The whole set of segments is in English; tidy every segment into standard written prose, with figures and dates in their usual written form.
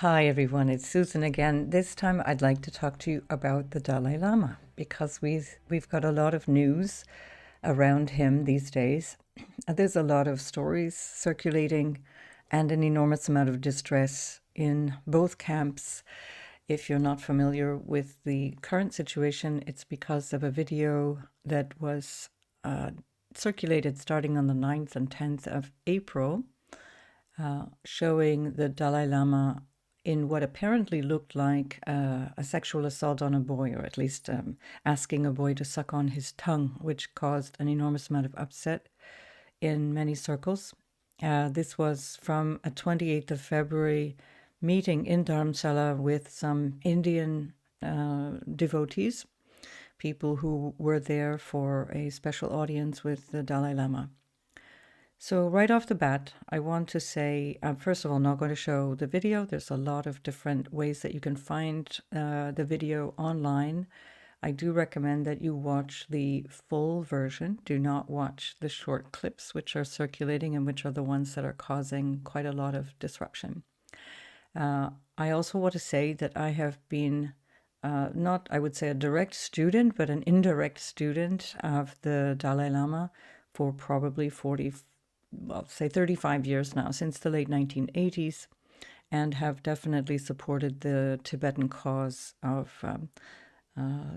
Hi everyone, it's Susan again. This time I'd like to talk to you about the Dalai Lama because we've got a lot of news around him these days. There's a lot of stories circulating and an enormous amount of distress in both camps. If you're not familiar with the current situation, it's because of a video that was circulated starting on the 9th and 10th of April, showing the Dalai Lama in what apparently looked like a sexual assault on a boy, or at least asking a boy to suck on his tongue, which caused an enormous amount of upset in many circles. This was from a 28th of February meeting in Dharamsala with some Indian devotees, people who were there for a special audience with the Dalai Lama. So right off the bat, I want to say, first of all, I'm not going to show the video. There's a lot of different ways that you can find the video online. I do recommend that you watch the full version. Do not watch the short clips which are circulating and which are the ones that are causing quite a lot of disruption. I also want to say that I have been not, I would say, a direct student, but an indirect student of the Dalai Lama for probably 35 years now, since the late 1980s, and have definitely supported the Tibetan cause of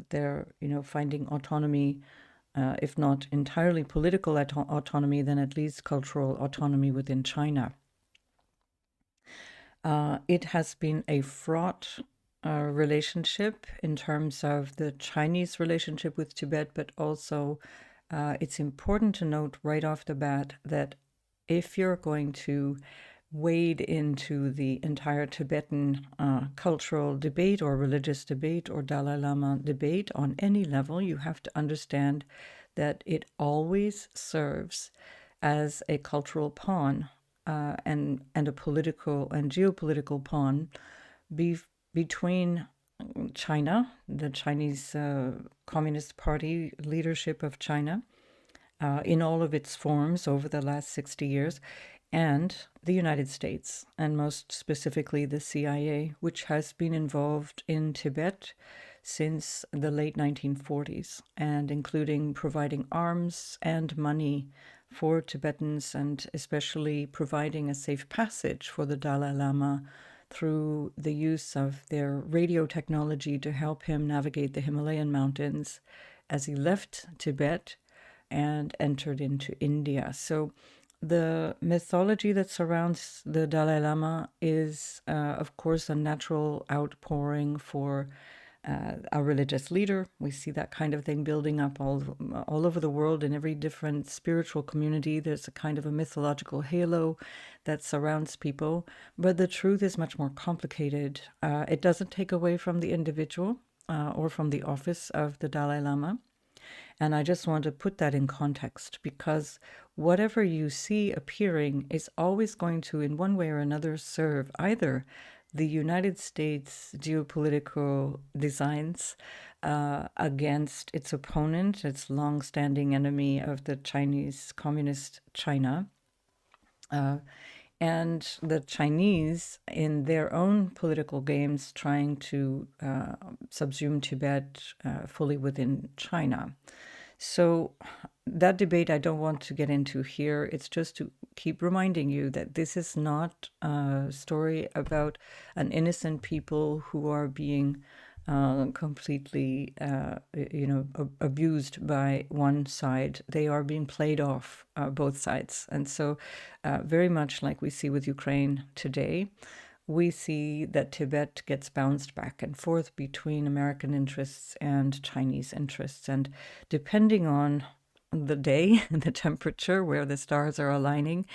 their, finding autonomy, if not entirely political autonomy, then at least cultural autonomy within China. It has been a fraught relationship in terms of the Chinese relationship with Tibet, but also it's important to note right off the bat that if you're going to wade into the entire Tibetan cultural debate or religious debate or Dalai Lama debate on any level, you have to understand that it always serves as a cultural pawn and a political and geopolitical pawn between China, the Chinese Communist Party leadership of China, in all of its forms over the last 60 years, and the United States, and most specifically the CIA, which has been involved in Tibet since the late 1940s, and including providing arms and money for Tibetans, and especially providing a safe passage for the Dalai Lama through the use of their radio technology to help him navigate the Himalayan mountains as he left Tibet and entered into India. So the mythology that surrounds the Dalai Lama is, of course, a natural outpouring for a religious leader. We see that kind of thing building up all over the world in every different spiritual community. There's a kind of a mythological halo that surrounds people. But the truth is much more complicated. It doesn't take away from the individual or from the office of the Dalai Lama. And I just want to put that in context because whatever you see appearing is always going to, in one way or another, serve either the United States geopolitical designs against its opponent, its long-standing enemy of the Chinese Communist China, and the Chinese in their own political games trying to subsume Tibet fully within China. So that debate I don't want to get into here. It's just to keep reminding you that this is not a story about an innocent people who are being completely, abused by one side. They are being played off, both sides. And so very much like we see with Ukraine today, we see that Tibet gets bounced back and forth between American interests and Chinese interests. And depending on the day and the temperature where the stars are aligning,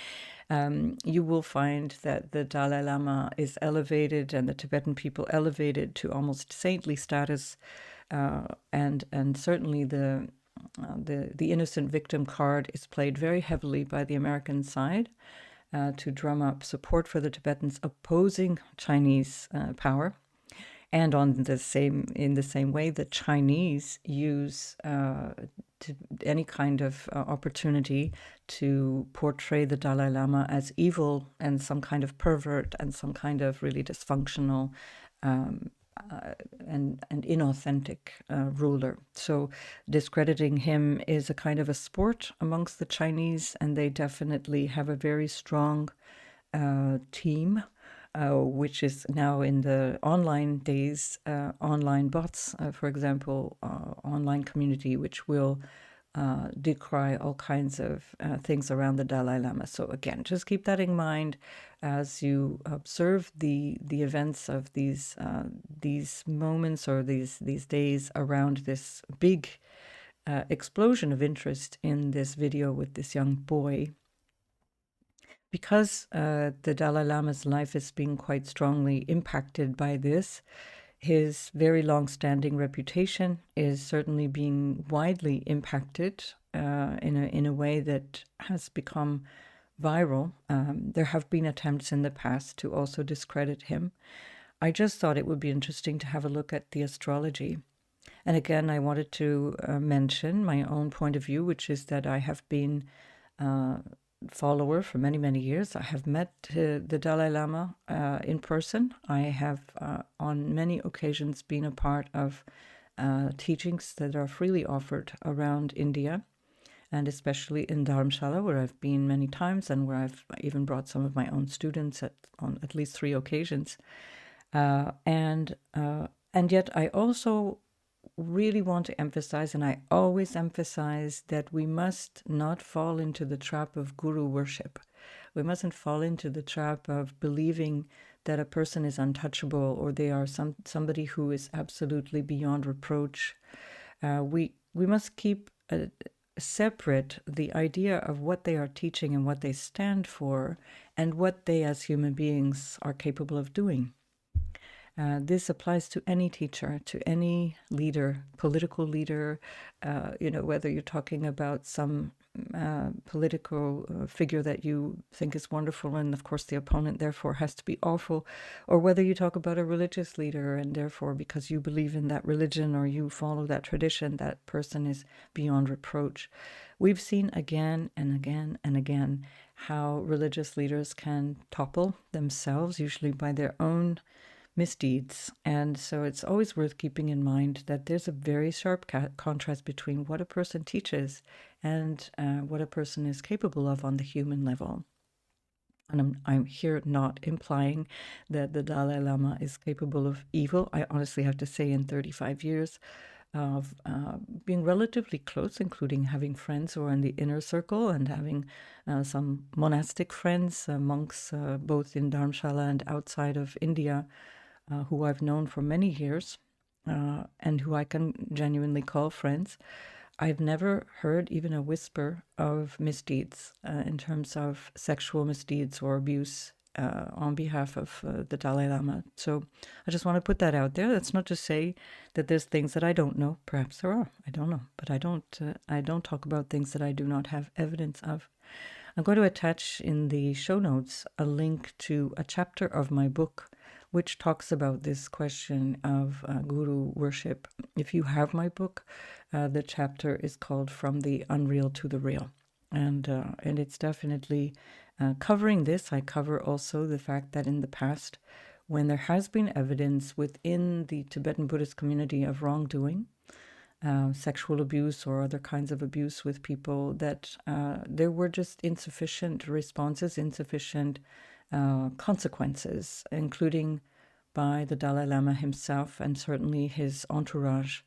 you will find that the Dalai Lama is elevated and the Tibetan people elevated to almost saintly status, and certainly the innocent victim card is played very heavily by the American side to drum up support for the Tibetans opposing Chinese power. And in the same way, the Chinese use to any kind of opportunity to portray the Dalai Lama as evil and some kind of pervert and some kind of really dysfunctional and inauthentic ruler. So discrediting him is a kind of a sport amongst the Chinese, and they definitely have a very strong team, which is now in the online days, online bots, for example, online community, which will decry all kinds of things around the Dalai Lama. So again, just keep that in mind as you observe the events of these moments or these days around this big explosion of interest in this video with this young boy. Because the Dalai Lama's life is being quite strongly impacted by this, his very long-standing reputation is certainly being widely impacted in a way that has become viral. There have been attempts in the past to also discredit him. I just thought it would be interesting to have a look at the astrology. And again, I wanted to mention my own point of view, which is that I have been follower for many, many years. I have met the Dalai Lama in person. I have on many occasions been a part of teachings that are freely offered around India, and especially in Dharamshala, where I've been many times and where I've even brought some of my own students on at least 3 occasions. And yet I also really want to emphasize, and I always emphasize, that we must not fall into the trap of guru worship. We mustn't fall into the trap of believing that a person is untouchable or they are somebody who is absolutely beyond reproach. We must keep separate the idea of what they are teaching and what they stand for and what they as human beings are capable of doing. This applies to any teacher, to any leader, political leader, whether you're talking about some political figure that you think is wonderful and of course the opponent therefore has to be awful, or whether you talk about a religious leader and therefore because you believe in that religion or you follow that tradition, that person is beyond reproach. We've seen again and again and again how religious leaders can topple themselves, usually by their own misdeeds. And so it's always worth keeping in mind that there's a very sharp contrast between what a person teaches and what a person is capable of on the human level. And I'm here not implying that the Dalai Lama is capable of evil. I honestly have to say, in 35 years of being relatively close, including having friends who are in the inner circle and having some monastic friends, monks, both in Dharamshala and outside of India, who I've known for many years and who I can genuinely call friends. I've never heard even a whisper of misdeeds in terms of sexual misdeeds or abuse on behalf of the Dalai Lama. So I just want to put that out there. That's not to say that there's things that I don't know. Perhaps there are. I don't know. But I don't talk about things that I do not have evidence of. I'm going to attach in the show notes a link to a chapter of my book which talks about this question of guru worship. If you have my book, the chapter is called From the Unreal to the Real. And it's definitely covering this. I cover also the fact that in the past, when there has been evidence within the Tibetan Buddhist community of wrongdoing, sexual abuse or other kinds of abuse with people, that there were just insufficient responses, insufficient consequences, including by the Dalai Lama himself and certainly his entourage,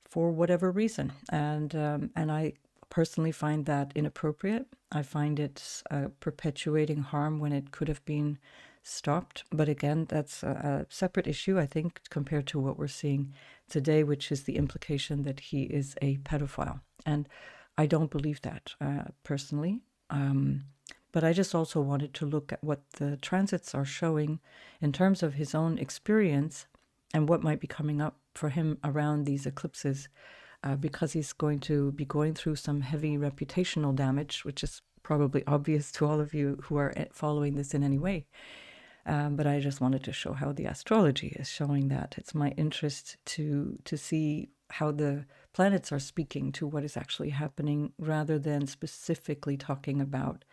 for whatever reason. And I personally find that inappropriate. I find it perpetuating harm when it could have been stopped. But again, that's a separate issue, I think, compared to what we're seeing today, which is the implication that he is a pedophile. And I don't believe that personally. But I just also wanted to look at what the transits are showing in terms of his own experience and what might be coming up for him around these eclipses, because he's going to be going through some heavy reputational damage, which is probably obvious to all of you who are following this in any way. But I just wanted to show how the astrology is showing that. It's my interest to see how the planets are speaking to what is actually happening, rather than specifically talking about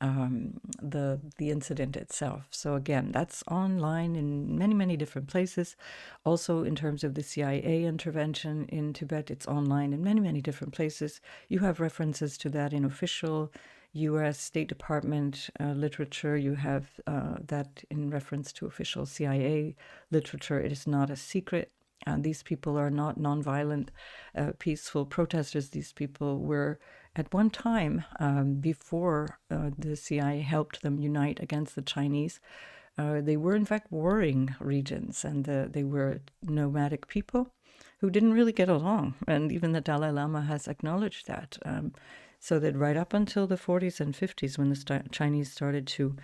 the incident itself. So again, that's online in many, many different places. Also, in terms of the CIA intervention in Tibet, it's online in many, many different places. You have references to that in official U.S. State Department literature. You have that in reference to official CIA literature. It is not a secret. And these people are not nonviolent, peaceful protesters. These people were, at one time, before the CIA helped them unite against the Chinese, they were in fact warring regions, and they were nomadic people who didn't really get along. And even the Dalai Lama has acknowledged that. So that right up until the 40s and 50s, when the Chinese started to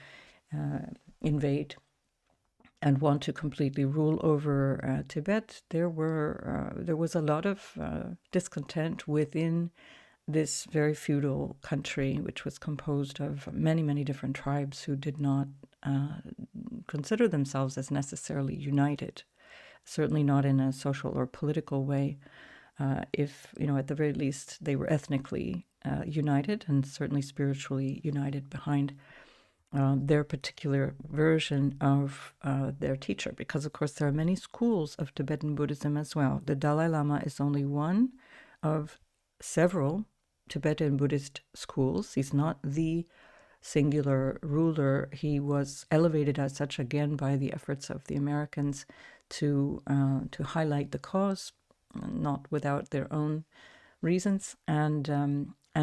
invade and want to completely rule over Tibet, there was a lot of discontent within this very feudal country, which was composed of many, many different tribes who did not consider themselves as necessarily united, certainly not in a social or political way. If, at the very least, they were ethnically united, and certainly spiritually united behind their particular version of their teacher, because of course there are many schools of Tibetan Buddhism as well. The Dalai Lama is only one of several Tibetan Buddhist schools. He's not the singular ruler. He was elevated as such again by the efforts of the Americans to highlight the cause, not without their own reasons, and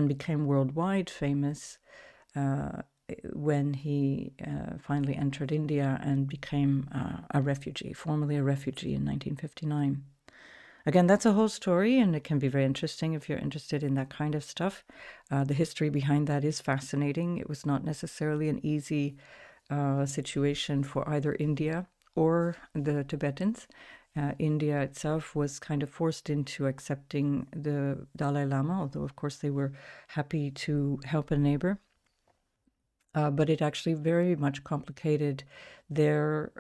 became worldwide famous when he finally entered India and became formerly a refugee in 1959. Again, that's a whole story, and it can be very interesting if you're interested in that kind of stuff. The history behind that is fascinating. It was not necessarily an easy situation for either India or the Tibetans. India itself was kind of forced into accepting the Dalai Lama, although of course they were happy to help a neighbor. But it actually very much complicated their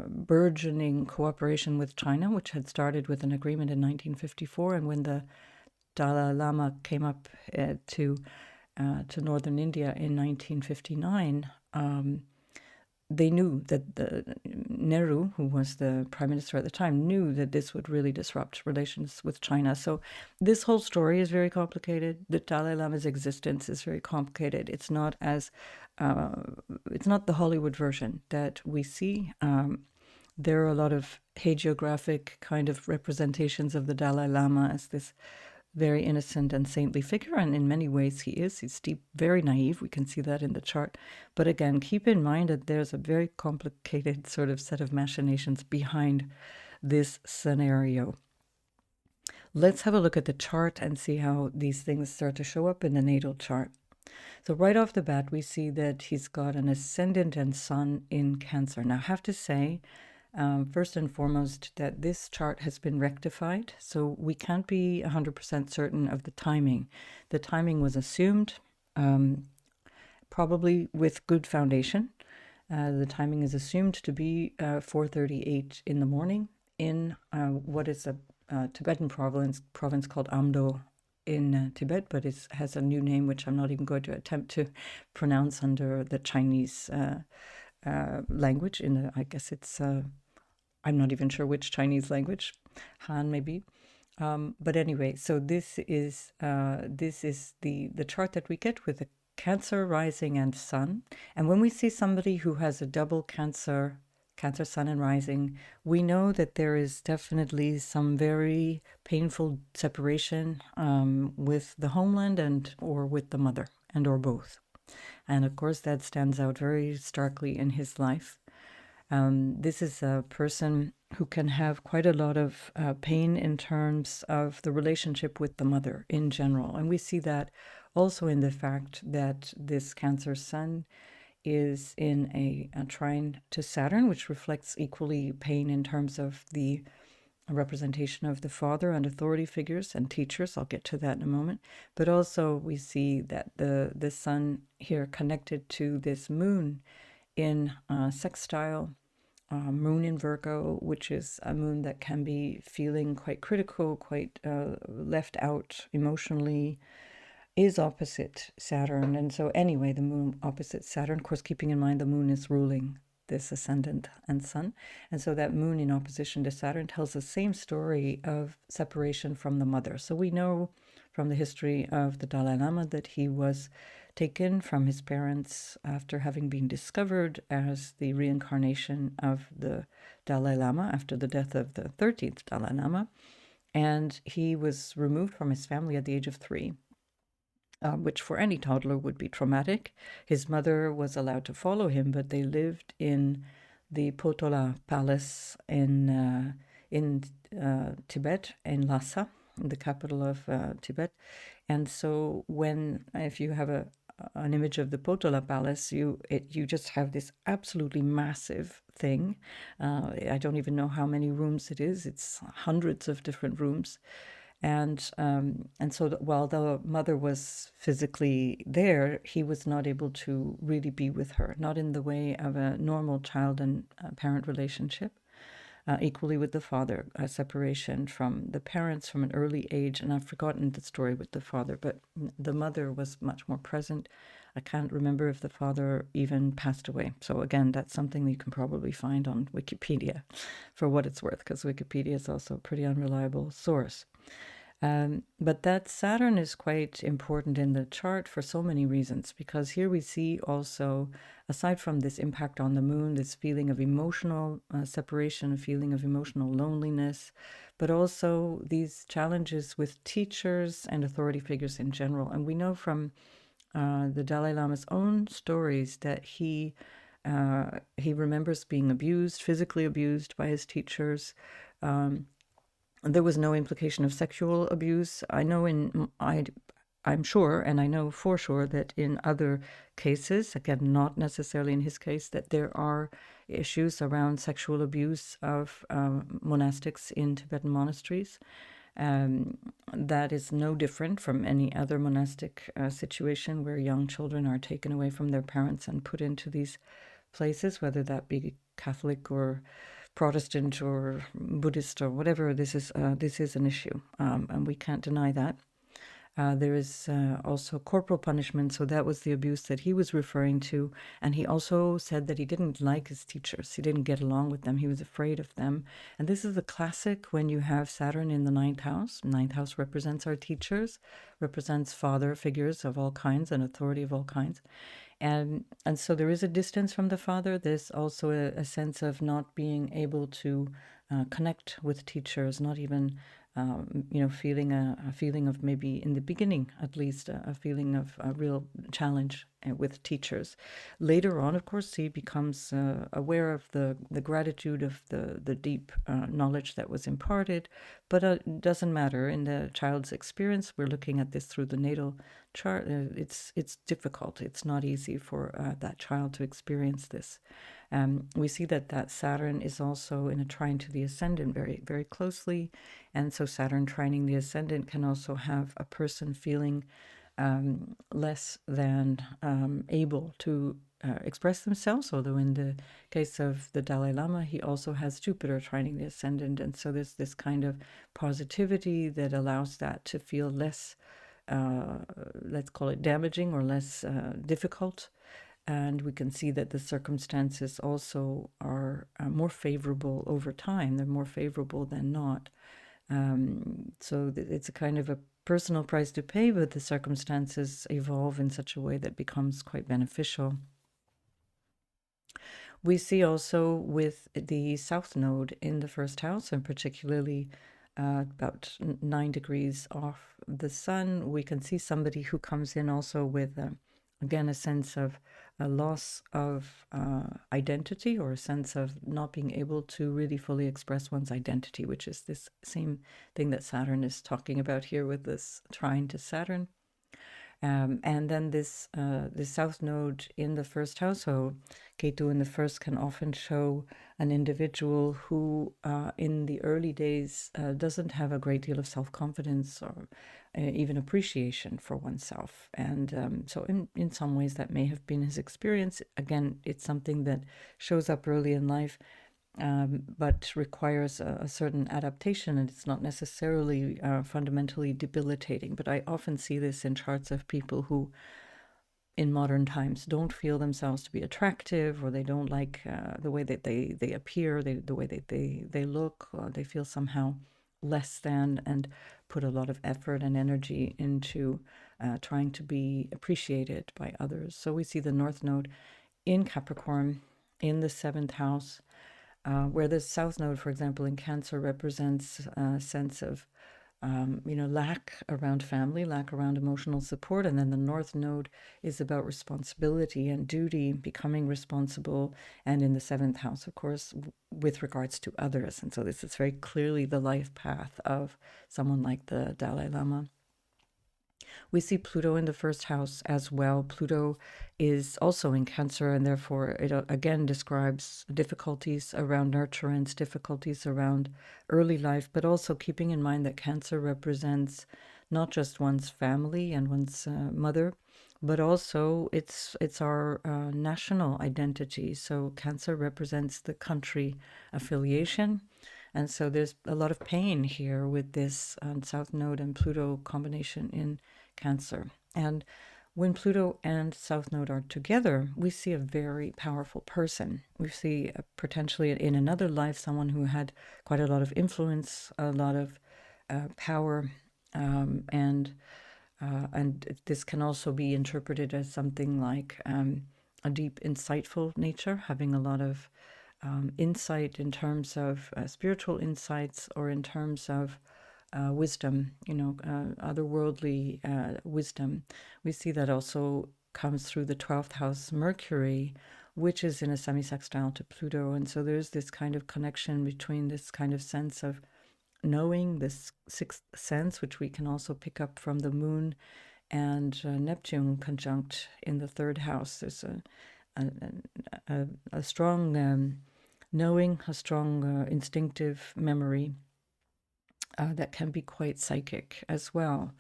burgeoning cooperation with China, which had started with an agreement in 1954. And when the Dalai Lama came up to northern India in 1959, they knew that Nehru, who was the prime minister at the time, knew that this would really disrupt relations with China. So this whole story is very complicated. The Dalai Lama's existence is very complicated. It's not the Hollywood version that we see. There are a lot of hagiographic kind of representations of the Dalai Lama as this very innocent and saintly figure, and in many ways he is. He's deep, very naive. We can see that in the chart. But again, keep in mind that there's a very complicated sort of set of machinations behind this scenario. Let's have a look at the chart and see how these things start to show up in the natal chart. So right off the bat, we see that he's got an ascendant and sun in Cancer. Now, I have to say, first and foremost, that this chart has been rectified, so we can't be 100% certain of the timing. The timing was assumed, probably with good foundation. The timing is assumed to be 4:38 in the morning in what is a Tibetan province called Amdo in Tibet, but it has a new name which I'm not even going to attempt to pronounce under the Chinese language. I guess it's I'm not even sure which Chinese language, Han maybe. But anyway, so this is the chart that we get with the Cancer rising and sun. And when we see somebody who has a double Cancer, sun and rising, we know that there is definitely some very painful separation with the homeland or with the mother, and or both. And of course, that stands out very starkly in his life. This is a person who can have quite a lot of pain in terms of the relationship with the mother in general. And we see that also in the fact that this Cancer sun is in a trine to Saturn, which reflects equally pain in terms of the representation of the father and authority figures and teachers. I'll get to that in a moment. But also we see that the sun here connected to this moon in sextile moon in Virgo, which is a moon that can be feeling quite critical, quite left out emotionally, is opposite Saturn. And so anyway, the moon opposite Saturn, of course, keeping in mind the moon is ruling this ascendant and sun. And so that moon in opposition to Saturn tells the same story of separation from the mother. So we know from the history of the Dalai Lama that he was taken from his parents after having been discovered as the reincarnation of the Dalai Lama after the death of the 13th Dalai Lama. And he was removed from his family at the age of 3. Which for any toddler would be traumatic. His mother was allowed to follow him, but they lived in the Potala Palace in Tibet, in Lhasa, the capital of Tibet. And so if you have an image of the Potala Palace, you just have this absolutely massive thing. I don't even know how many rooms it is. It's hundreds of different rooms. And so while the mother was physically there, he was not able to really be with her, not in the way of a normal child and parent relationship. Equally with the father, a separation from the parents from an early age. And I've forgotten the story with the father, but the mother was much more present. I can't remember if the father even passed away. So again, that's something that you can probably find on Wikipedia for what it's worth, because Wikipedia is also a pretty unreliable source. But that Saturn is quite important in the chart for so many reasons, because here we see also, aside from this impact on the moon, this feeling of emotional separation, a feeling of emotional loneliness, but also these challenges with teachers and authority figures in general. And we know from the Dalai Lama's own stories that he remembers being abused, physically abused by his teachers. There was no implication of sexual abuse. I'm sure, and I know for sure that in other cases, again, not necessarily in his case, that there are issues around sexual abuse of monastics in Tibetan monasteries. That is no different from any other monastic situation where young children are taken away from their parents and put into these places, whether that be Catholic or Protestant or Buddhist or whatever. This is an issue, and we can't deny that. There is also corporal punishment, so that was the abuse that he was referring to. And he also said that he didn't like his teachers. He didn't get along with them. He was afraid of them. And this is a classic when you have Saturn in the ninth house. Ninth house represents our teachers, represents father figures of all kinds and authority of all kinds. And so there is a distance from the father. There's also a sense of not being able to connect with teachers, not even, feeling a feeling of, maybe in the beginning at least, a feeling of a real challenge with teachers. Later on, of course, he becomes aware of the gratitude of the deep knowledge that was imparted, but it doesn't matter. In the child's experience, we're looking at this through the natal chart. It's difficult. It's not easy for that child to experience this. We see that Saturn is also in a trine to the ascendant very, very closely. And so Saturn trining the ascendant can also have a person feeling less than able to express themselves, although in the case of the Dalai Lama, he also has Jupiter trining the ascendant. And so there's this kind of positivity that allows that to feel less, let's call it damaging, or less difficult. And we can see that the circumstances also are more favorable over time. They're more favorable than not. So it's a kind of a personal price to pay, but the circumstances evolve in such a way that becomes quite beneficial. We see also with the South Node in the first house, and particularly about 9 degrees off the sun, we can see somebody who comes in also with, again, a sense of a loss of identity, or a sense of not being able to really fully express one's identity, which is this same thing that Saturn is talking about here with this trine to Saturn. And then this South Node in the first house, so Ketu in the first, can often show an individual who in the early days doesn't have a great deal of self-confidence or even appreciation for oneself. And so in some ways that may have been his experience. Again, it's something that shows up early in life. but requires a certain adaptation, and it's not necessarily fundamentally debilitating. But I often see this in charts of people who, in modern times, don't feel themselves to be attractive, or they don't like the way that they appear, the way that they look, or they feel somehow less than, and put a lot of effort and energy into trying to be appreciated by others. So we see the North Node in Capricorn in the 7th house, where the South Node, for example, in Cancer represents a sense of lack around family, lack around emotional support. And then the North Node is about responsibility and duty, becoming responsible. And in the 7th house, of course, with regards to others. And so this is very clearly the life path of someone like the Dalai Lama. We see Pluto in the 1st house as well. Pluto is also in Cancer, and therefore it again describes difficulties around nurturance, difficulties around early life, but also keeping in mind that Cancer represents not just one's family and one's mother, but also it's our national identity. So Cancer represents the country affiliation. And so there's a lot of pain here with this South Node and Pluto combination in Cancer. And when Pluto and South Node are together, we see a very powerful person. We see potentially in another life someone who had quite a lot of influence, a lot of power, and this can also be interpreted as something like a deep, insightful nature, having a lot of insight in terms of spiritual insights, or in terms of wisdom, otherworldly wisdom. We see that also comes through the 12th house Mercury, which is in a semi-sextile to Pluto. And so there's this kind of connection between this kind of sense of knowing, this sixth sense, which we can also pick up from the moon, and Neptune conjunct in the 3rd house. There's a strong knowing, a strong instinctive memory that can be quite psychic as well.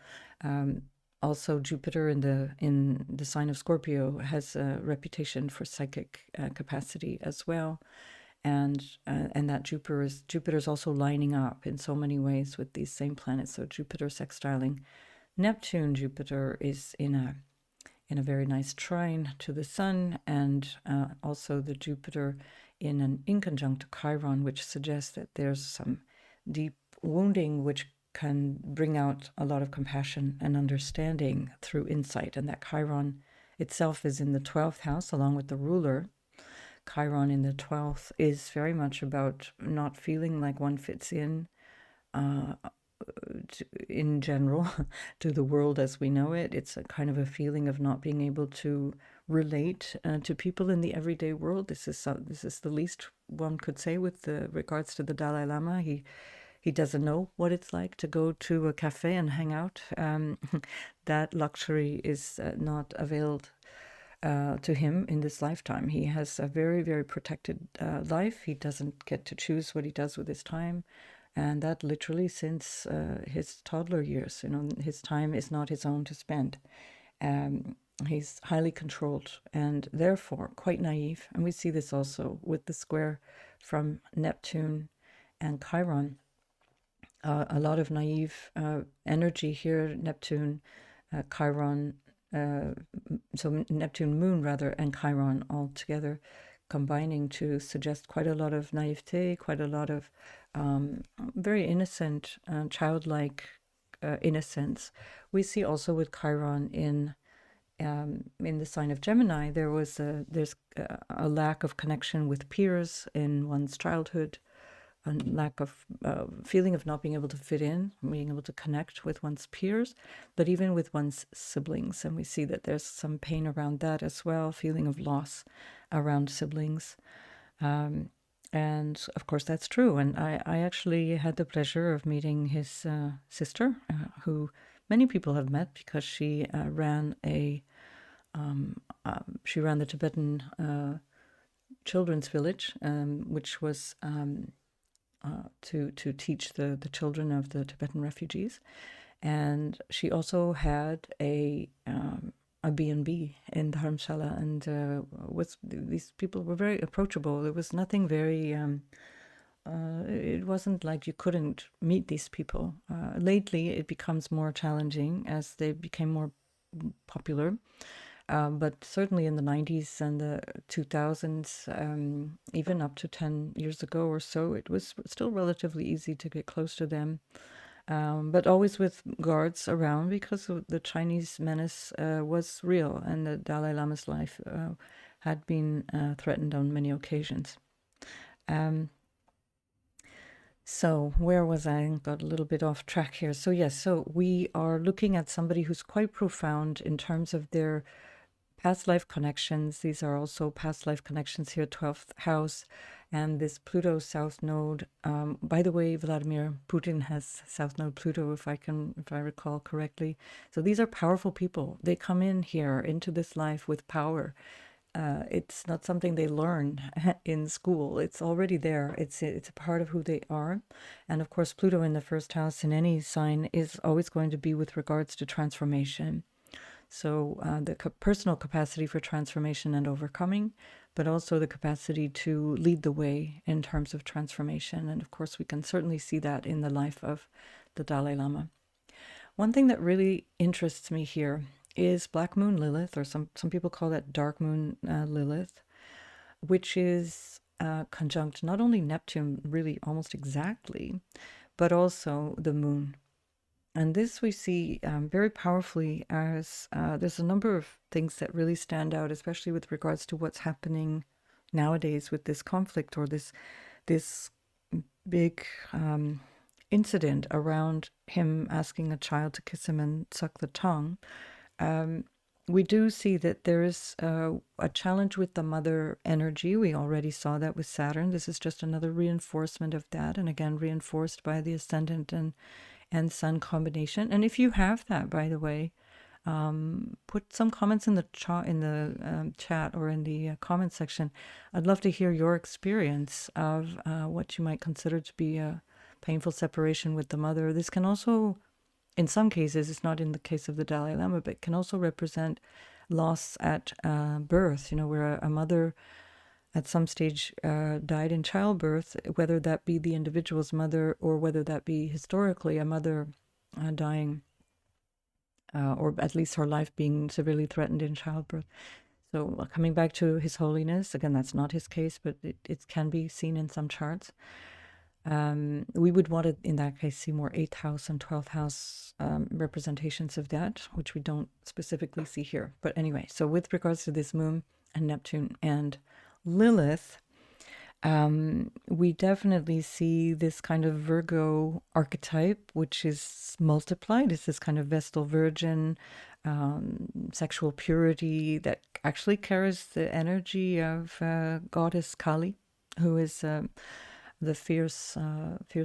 Also, Jupiter in the sign of Scorpio has a reputation for psychic capacity as well, and that Jupiter's also lining up in so many ways with these same planets. So Jupiter sextiling Neptune, Jupiter is in a very nice trine to the Sun, and also the Jupiter in conjunct to Chiron, which suggests that there's some deep wounding which can bring out a lot of compassion and understanding through insight. And that Chiron itself is in the 12th house along with the ruler. Chiron in the 12th is very much about not feeling like one fits in general to the world as we know it. It's a kind of a feeling of not being able to relate to people in the everyday world. This is the least one could say with regards to the Dalai Lama. He doesn't know what it's like to go to a cafe and hang out. That luxury is not availed to him in this lifetime. He has a very, very protected life. He doesn't get to choose what he does with his time. And that literally since his toddler years. His time is not his own to spend. He's highly controlled and therefore quite naive. And we see this also with the square from Neptune and Chiron. A lot of naive energy here, Neptune, Chiron, so Neptune moon rather, and Chiron all together, combining to suggest quite a lot of naivete, quite a lot of very innocent, childlike innocence. We see also with Chiron in the sign of Gemini, there's a lack of connection with peers in one's childhood, a lack of feeling of not being able to fit in, being able to connect with one's peers, but even with one's siblings. And we see that there's some pain around that as well, feeling of loss around siblings. And of course, that's true. And I actually had the pleasure of meeting his sister, who many people have met because she ran the Tibetan children's village, which was to teach the children of the Tibetan refugees. And she also had a a B&B in Dharamshala, and these people were very approachable. There was nothing very. It wasn't like you couldn't meet these people. Lately, it becomes more challenging as they became more popular. But certainly in the 90s and the 2000s, even up to 10 years ago or so, it was still relatively easy to get close to them. But always with guards around because the Chinese menace was real, and the Dalai Lama's life had been threatened on many occasions. So where was I? Got a little bit off track here. So yes, so we are looking at somebody who's quite profound in terms of their past life connections. These are also past life connections here, 12th house, and this Pluto South Node. By the way, Vladimir Putin has South Node Pluto, if I recall correctly. So these are powerful people. They come in here into this life with power. It's not something they learn in school. It's already there. It's a part of who they are. And of course, Pluto in the first house in any sign is always going to be with regards to transformation. So the personal capacity for transformation and overcoming, but also the capacity to lead the way in terms of transformation. And of course, we can certainly see that in the life of the Dalai Lama. One thing that really interests me here is Black Moon Lilith, or some people call that Dark Moon Lilith, which is conjunct not only Neptune really almost exactly, but also the moon. And this we see very powerfully as there's a number of things that really stand out, especially with regards to what's happening nowadays with this conflict or this big incident around him asking a child to kiss him and suck the tongue. We do see that there is a challenge with the mother energy. We already saw that with Saturn. This is just another reinforcement of that, and again reinforced by the ascendant and sun combination. And if you have that, by the way, put some comments in the chat or in the comment section. I'd love to hear your experience of what you might consider to be a painful separation with the mother. This can also, in some cases, it's not in the case of the Dalai Lama, but can also represent loss at birth, where a mother at some stage died in childbirth, whether that be the individual's mother or whether that be historically a mother dying, or at least her life being severely threatened in childbirth. So coming back to His Holiness, again, that's not his case, but it can be seen in some charts. We would want to, in that case, see more 8th house and 12th house representations of that, which we don't specifically see here. But anyway, so with regards to this moon and Neptune and Lilith, we definitely see this kind of Virgo archetype, which is multiplied. It's this kind of Vestal Virgin, sexual purity that actually carries the energy of goddess Kali, who is the fierce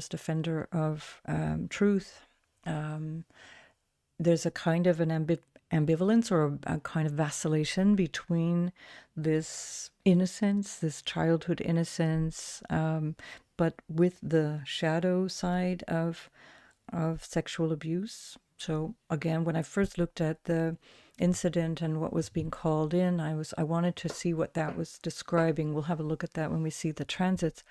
defender of truth. There's a kind of an ambivalence or a kind of vacillation between this innocence, this childhood innocence, but with the shadow side of sexual abuse. So again, when I first looked at the incident and what was being called in, I wanted to see what that was describing. We'll have a look at that when we see the transits.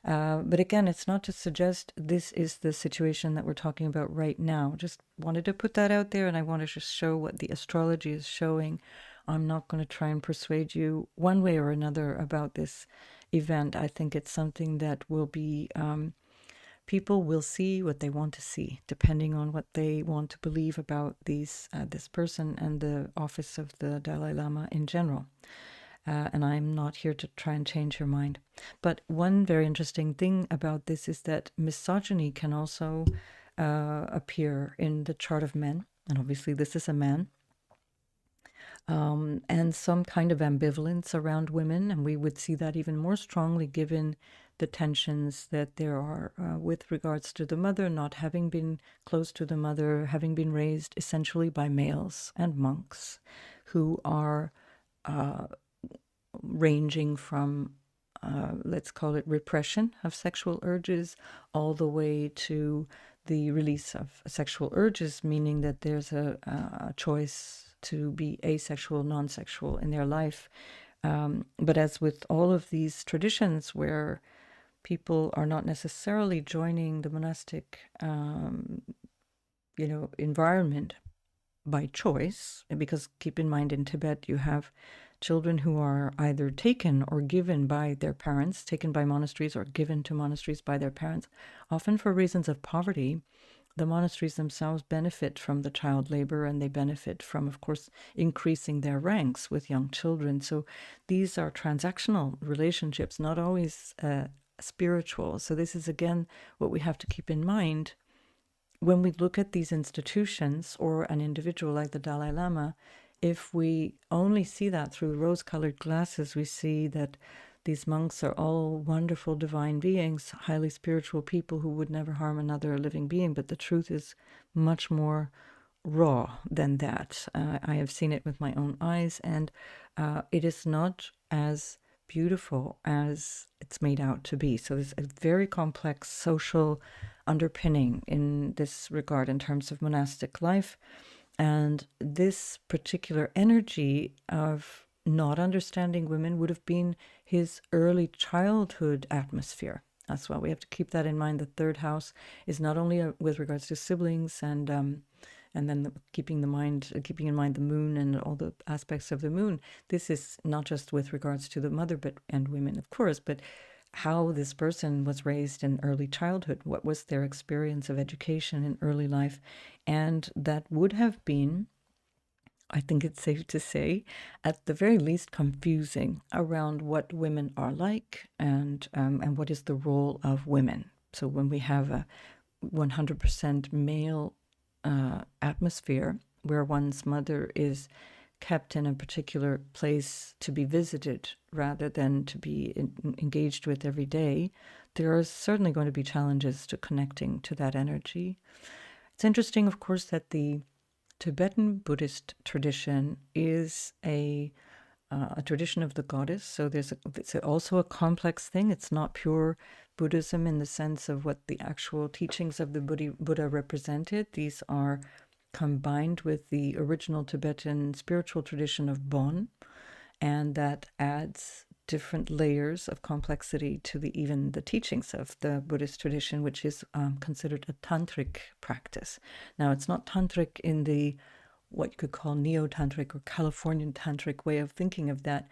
But again, it's not to suggest this is the situation that we're talking about right now. Just wanted to put that out there, and I wanted to show what the astrology is showing. I'm not going to try and persuade you one way or another about this event. I think it's something that will be people will see what they want to see, depending on what they want to believe about this person and the office of the Dalai Lama in general. And I'm not here to try and change your mind. But one very interesting thing about this is that misogyny can also appear in the chart of men. And obviously this is a man. And some kind of ambivalence around women. And we would see that even more strongly given the tensions that there are with regards to the mother, not having been close to the mother, having been raised essentially by males and monks who are ranging from, let's call it repression of sexual urges, all the way to the release of sexual urges, meaning that there's a choice to be asexual, non-sexual in their life. But as with all of these traditions where people are not necessarily joining the monastic, environment by choice, because keep in mind in Tibet you have children who are either taken or given by their parents, taken by monasteries or given to monasteries by their parents, often for reasons of poverty. The monasteries themselves benefit from the child labor, and they benefit from, of course, increasing their ranks with young children. So these are transactional relationships, not always spiritual. So this is, again, what we have to keep in mind when we look at these institutions or an individual like the Dalai Lama. If we only see that through rose-colored glasses, we see that these monks are all wonderful divine beings, highly spiritual people who would never harm another living being. But the truth is much more raw than that. I have seen it with my own eyes, and it is not as beautiful as it's made out to be. So there's a very complex social underpinning in this regard in terms of monastic life. And this particular energy of not understanding women would have been his early childhood atmosphere. That's why we have to keep that in mind. The third house is not only with regards to siblings and then keeping in mind the moon and all the aspects of the moon. This is not just with regards to the mother and women, of course, but how this person was raised in early childhood, what was their experience of education in early life. And that would have been, I think it's safe to say, at the very least confusing around what women are like and what is the role of women. So when we have a 100% male atmosphere where one's mother is kept in a particular place to be visited rather than to be engaged with every day, there are certainly going to be challenges to connecting to that energy. It's interesting, of course, that the Tibetan Buddhist tradition is a tradition of the goddess. So it's also a complex thing. It's not pure Buddhism in the sense of what the actual teachings of the Buddha represented. These are combined with the original Tibetan spiritual tradition of Bon, and that adds different layers of complexity to even the teachings of the Buddhist tradition, which is considered a tantric practice. Now, it's not tantric in the what you could call neo-tantric or Californian tantric way of thinking of that,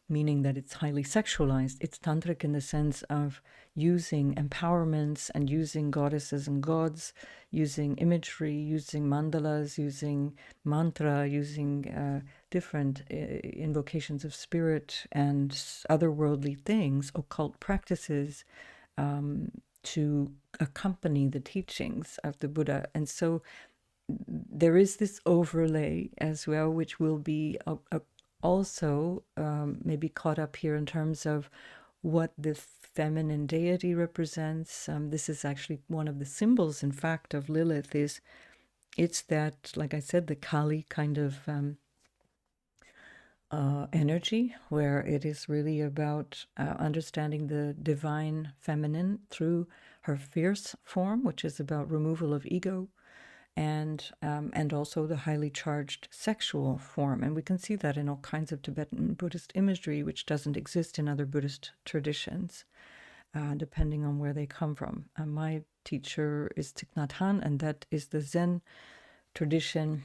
meaning that it's highly sexualized. It's tantric in the sense of using empowerments and using goddesses and gods, using imagery, using mandalas, using mantra, using different invocations of spirit and otherworldly things, occult practices, to accompany the teachings of the Buddha. And so there is this overlay as well, which will be also maybe caught up here in terms of what the feminine deity represents. This is actually one of the symbols, in fact, of Lilith. It's that, like I said, the Kali kind of energy, where it is really about understanding the divine feminine through her fierce form, which is about removal of ego, and also the highly charged sexual form. And we can see that in all kinds of Tibetan Buddhist imagery, which doesn't exist in other Buddhist traditions, depending on where they come from. My teacher is Thich Nhat Hanh, and that is the Zen tradition,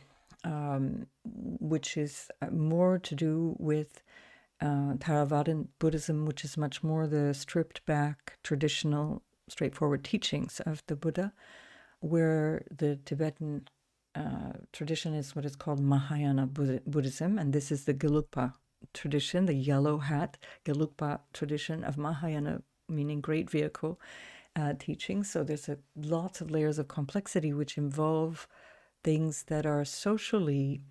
which is more to do with Theravadan Buddhism, which is much more the stripped back, traditional, straightforward teachings of the Buddha, where the Tibetan tradition is what is called Mahayana Buddhism, and this is the Gelugpa tradition, the yellow hat Gelugpa tradition of Mahayana, meaning great vehicle teaching. So there's lots of layers of complexity which involve things that are socially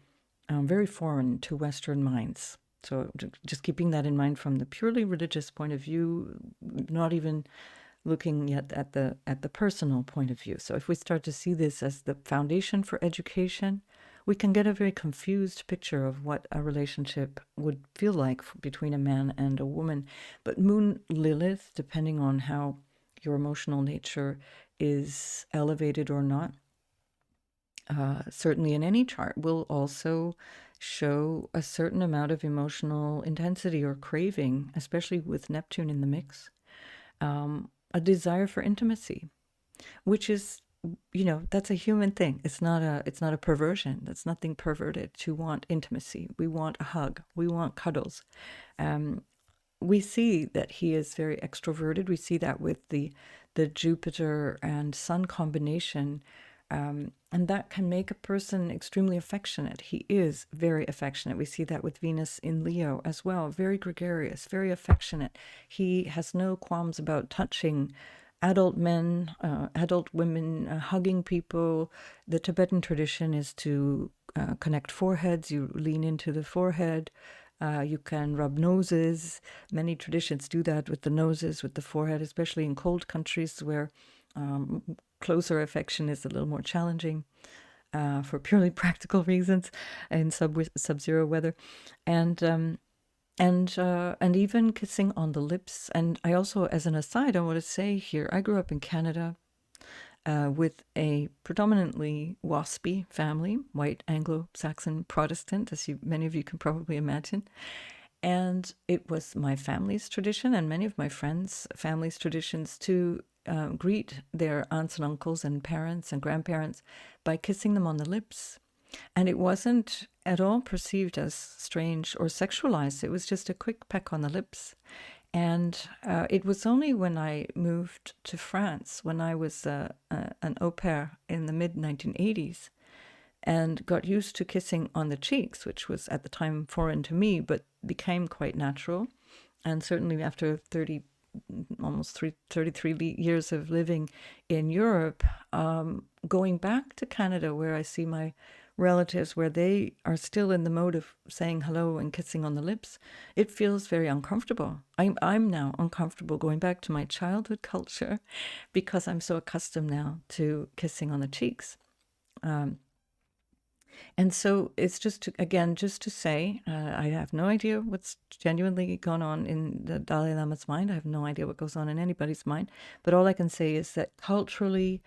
very foreign to Western minds. So just keeping that in mind from the purely religious point of view, not even looking yet at the personal point of view. So if we start to see this as the foundation for education, we can get a very confused picture of what a relationship would feel like between a man and a woman. But Moon Lilith, depending on how your emotional nature is elevated or not, certainly in any chart, will also show a certain amount of emotional intensity or craving, especially with Neptune in the mix, a desire for intimacy, which is, that's a human thing. It's not a perversion. That's nothing perverted to want intimacy. We want a hug. We want cuddles. We see that he is very extroverted. We see that with the Jupiter and Sun combination, and that can make a person extremely affectionate. He is very affectionate. We see that with Venus in Leo as well. Very gregarious, very affectionate. He has no qualms about touching adult men, adult women, hugging people. The Tibetan tradition is to connect foreheads. You lean into the forehead. You can rub noses. Many traditions do that with the noses, with the forehead, especially in cold countries where closer affection is a little more challenging for purely practical reasons in sub-zero weather, and even kissing on the lips. And I also, as an aside, I want to say here, I grew up in Canada with a predominantly WASPy family, white Anglo-Saxon Protestant, as many of you can probably imagine. And it was my family's tradition and many of my friends' family's traditions to greet their aunts and uncles and parents and grandparents by kissing them on the lips. And it wasn't at all perceived as strange or sexualized. It was just a quick peck on the lips. And it was only when I moved to France, when I was an au pair in the mid-1980s, and got used to kissing on the cheeks, which was at the time foreign to me, but became quite natural. And certainly after 33 years of living in Europe, going back to Canada, where I see my relatives, where they are still in the mode of saying hello and kissing on the lips, it feels very uncomfortable. I'm now uncomfortable going back to my childhood culture because I'm so accustomed now to kissing on the cheeks. And so it's just to say, I have no idea what's genuinely gone on in the Dalai Lama's mind. I have no idea what goes on in anybody's mind. But all I can say is that culturally,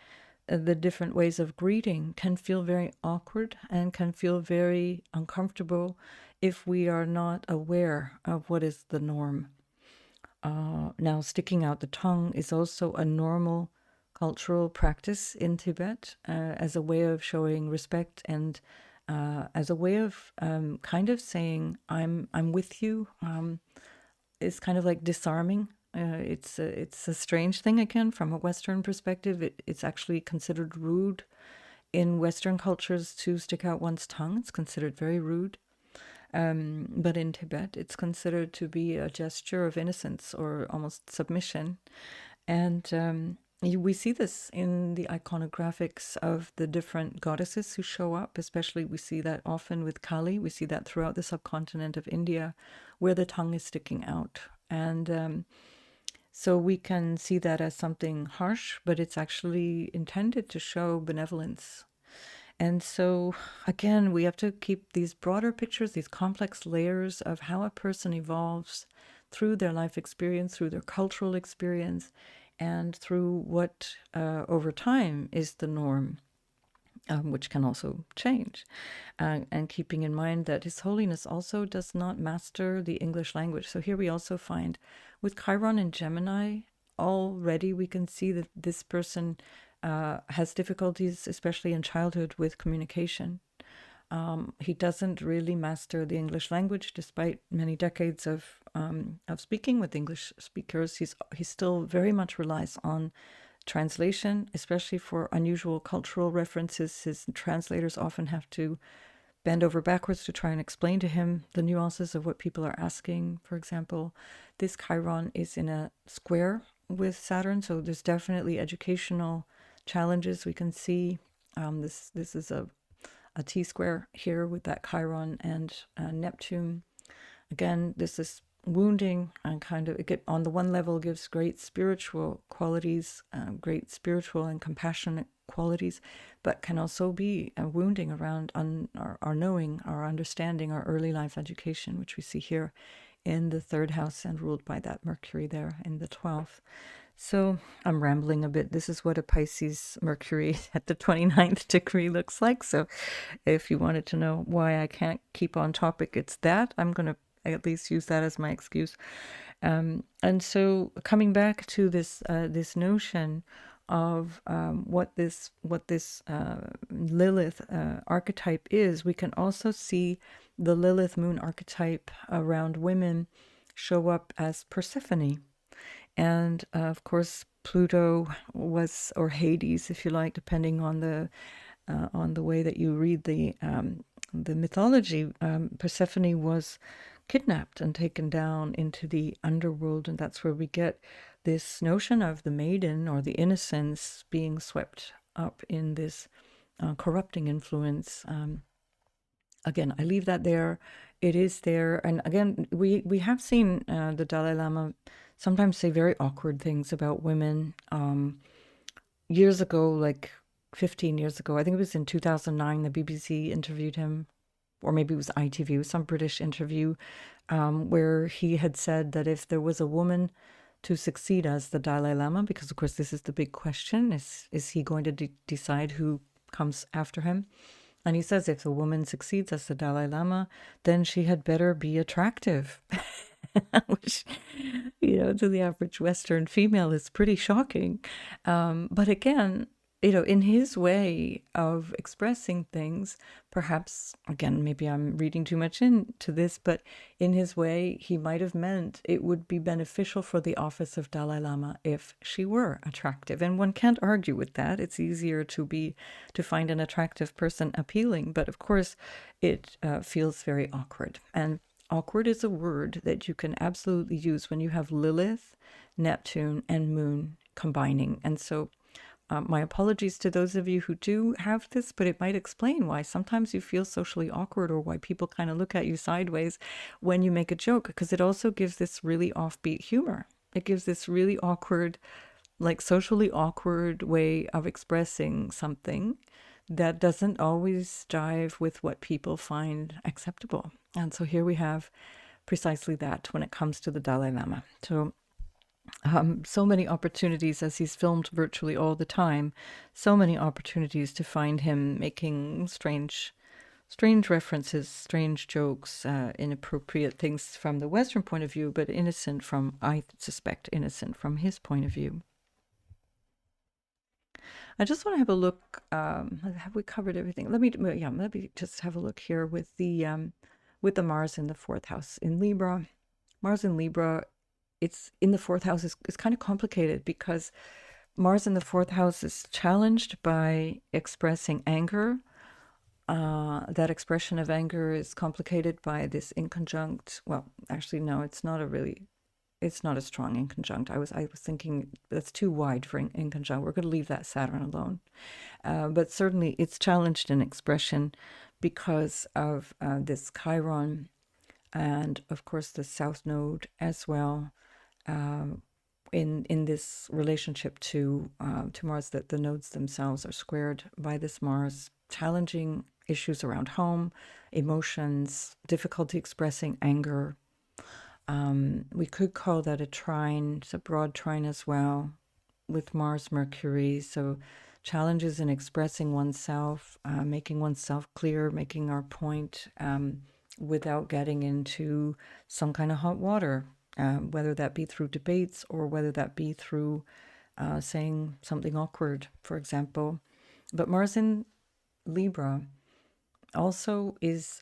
the different ways of greeting can feel very awkward and can feel very uncomfortable if we are not aware of what is the norm. Now, sticking out the tongue is also a normal cultural practice in Tibet as a way of showing respect and as a way of kind of saying I'm with you. It's kind of like disarming. It's a strange thing, again, from a Western perspective. It's actually considered rude in Western cultures to stick out one's tongue. It's considered very rude. But in Tibet, it's considered to be a gesture of innocence or almost submission. And we see this in the iconographics of the different goddesses who show up. Especially, we see that often with Kali. We see that throughout the subcontinent of India, where the tongue is sticking out. And so we can see that as something harsh, but it's actually intended to show benevolence. And so, again, we have to keep these broader pictures, these complex layers of how a person evolves through their life experience, through their cultural experience, and through what over time is the norm, which can also change. And keeping in mind that His Holiness also does not master the English language. So here we also find with Chiron and Gemini, already we can see that this person has difficulties, especially in childhood, with communication. He doesn't really master the English language, despite many decades of speaking with English speakers. He still very much relies on translation, especially for unusual cultural references. His translators often have to bend over backwards to try and explain to him the nuances of what people are asking. For example, this Chiron is in a square with Saturn, so there's definitely educational challenges we can see. This is a T-square here with that Chiron and Neptune. Again, this is wounding and kind of, on the one level, gives great spiritual qualities, great spiritual and compassionate qualities, but can also be wounding around our knowing, our understanding, our early life education, which we see here in the third house and ruled by that Mercury there in the 12th. So I'm rambling a bit. This is what a Pisces Mercury at the 29th degree looks like. So if you wanted to know why I can't keep on topic, it's that. I'm going to at least use that as my excuse. And so coming back to this notion of what this Lilith archetype is, we can also see the Lilith moon archetype around women show up as Persephone. And of course, Pluto was, or Hades, if you like, depending on the way that you read the mythology. Persephone was kidnapped and taken down into the underworld, and that's where we get this notion of the maiden or the innocence being swept up in this corrupting influence. Again, I leave that there. It is there, and again, we have seen the Dalai Lama sometimes say very awkward things about women. Years ago, like 15 years ago, I think it was in 2009, the BBC interviewed him, or maybe it was ITV, it was some British interview, where he had said that if there was a woman to succeed as the Dalai Lama, because of course this is the big question, is he going to decide who comes after him? And he says if a woman succeeds as the Dalai Lama, then she had better be attractive. Which, to the average Western female is pretty shocking. But again, in his way of expressing things, perhaps, again, maybe I'm reading too much into this, but in his way, he might have meant it would be beneficial for the office of Dalai Lama if she were attractive. And one can't argue with that. It's easier to find an attractive person appealing. But of course, it feels very awkward. And awkward is a word that you can absolutely use when you have Lilith, Neptune, and Moon combining. And so my apologies to those of you who do have this, but it might explain why sometimes you feel socially awkward or why people kind of look at you sideways when you make a joke, because it also gives this really offbeat humor. It gives this really awkward, like socially awkward way of expressing something that doesn't always jive with what people find acceptable. And so here we have precisely that when it comes to the Dalai Lama. So many opportunities, as he's filmed virtually all the time, so many opportunities to find him making strange references, strange jokes, inappropriate things from the Western point of view, but innocent from, I suspect, innocent from his point of view. I just want to have a look. Have we covered everything? Let me just have a look here with the Mars in the fourth house in Libra. Mars in Libra, it's in the fourth house is kind of complicated because Mars in the fourth house is challenged by expressing anger. That expression of anger is complicated by this inconjunct. Well, actually, no, it's not a strong inconjunct. I was thinking that's too wide for inconjunct. We're going to leave that Saturn alone. But certainly it's challenged in expression because of this Chiron and, of course, the South Node as well. In this relationship to Mars, that the nodes themselves are squared by this Mars, challenging issues around home, emotions, difficulty expressing anger. We could call that a trine. It's a broad trine as well with Mars, Mercury. So challenges in expressing oneself, making oneself clear, making our point without getting into some kind of hot water. Whether that be through debates or whether that be through saying something awkward, for example. But Mars in Libra also is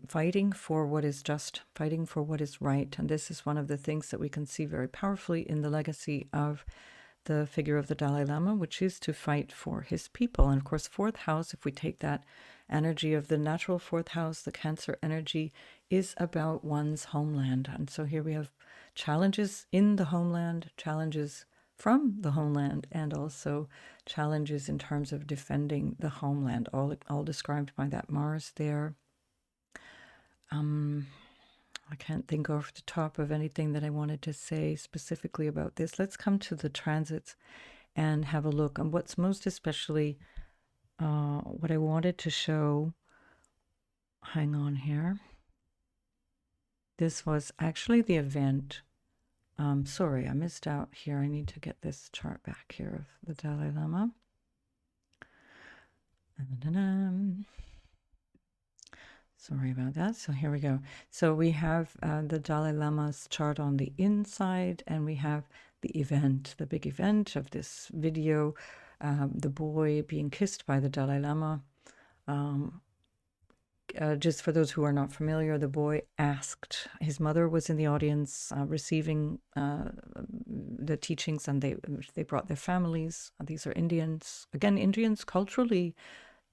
fighting for what is just, fighting for what is right. And this is one of the things that we can see very powerfully in the legacy of the figure of the Dalai Lama, which is to fight for his people. And of course, fourth house, if we take that energy of the natural fourth house, the Cancer energy, is about one's homeland. And so here we have challenges in the homeland, challenges from the homeland, and also challenges in terms of defending the homeland, all described by that Mars there. I can't think off the top of anything that I wanted to say specifically about this. Let's come to the transits and have a look on what's most especially what I wanted to show. Hang on here. This was actually the event Sorry, I missed out here. I need to get this chart back here of the Dalai Lama. Sorry about that. So here we go. So we have the Dalai Lama's chart on the inside, and we have the event, the big event of this video, the boy being kissed by the Dalai Lama. Just for those who are not familiar, the boy asked, his mother was in the audience receiving the teachings, and they brought their families. These are Indians. Again, Indians culturally